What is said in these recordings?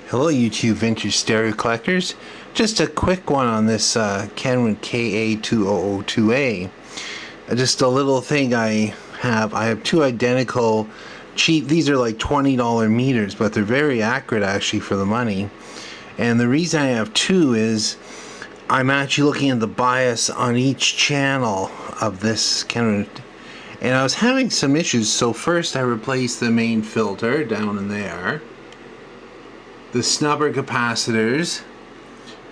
Hello YouTube vintage stereo collectors. Just a quick one on this Kenwood KA-2002a. Just a little thing I have two identical cheap, these are like $20 meters, but they're very accurate actually for the money. And the reason I have two is I'm actually looking at the bias on each channel of this Kenwood, and I was having some issues. So first I replaced the main filter down in there, the snubber capacitors,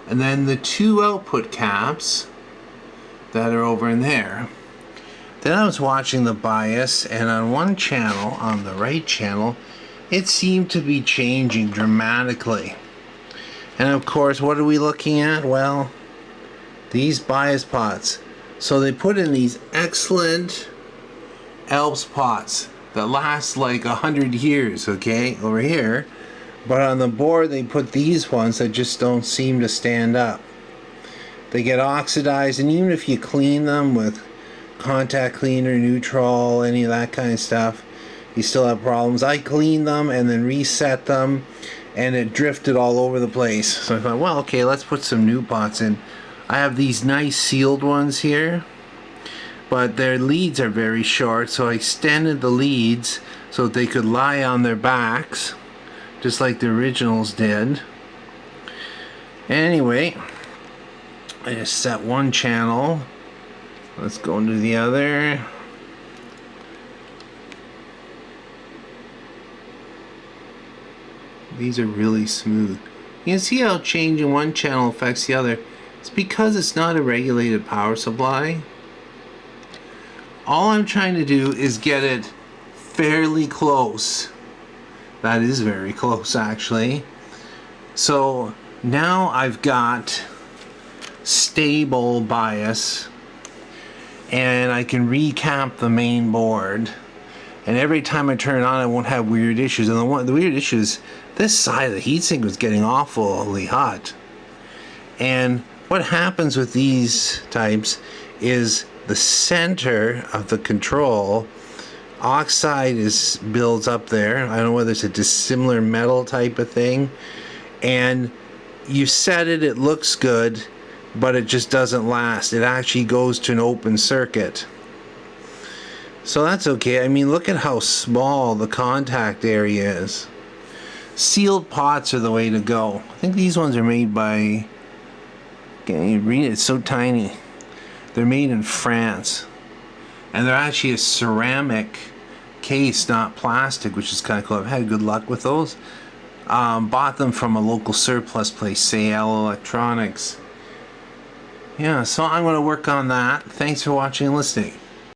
and then the two output caps that are over in there. Then I was watching the bias, and on one channel, on the right channel, it seemed to be changing dramatically. And of course, what are we looking at? Well, these bias pots. So they put in these excellent Alps pots that last like 100 years, okay, over here. But on the board they put these ones that just don't seem to stand up. They get oxidized, and even if you clean them with contact cleaner, neutral, any of that kind of stuff, you still have problems. I cleaned them and then reset them, and it drifted all over the place. So I thought, well, okay, let's put some new pots in. I have these nice sealed ones here, but their leads are very short, so I extended the leads so that they could lie on their backs just like the originals did. Anyway, I just set one channel. Let's go into the other. These are really smooth. You can see how changing one channel affects the other. It's because it's not a regulated power supply. All I'm trying to do is get it fairly close. That is very close, actually. So now I've got stable bias, and I can recap the main board, and every time I turn it on I won't have weird issues. And the weird issue is this side of the heatsink was getting awfully hot. And what happens with these types is the center of the control oxide builds up there. I don't know whether it's a dissimilar metal type of thing, and you set it, it looks good, but it just doesn't last. It actually goes to an open circuit. So that's okay. I mean, look at how small the contact area is. Sealed pots are the way to go. I think these ones are made by, can you read it? It's so tiny. They're made in France, and they're actually a ceramic case, not plastic, which is kind of cool. I've had good luck with those. Bought them from a local surplus place, Sale Electronics. Yeah, so I'm going to work on that. Thanks for watching and listening.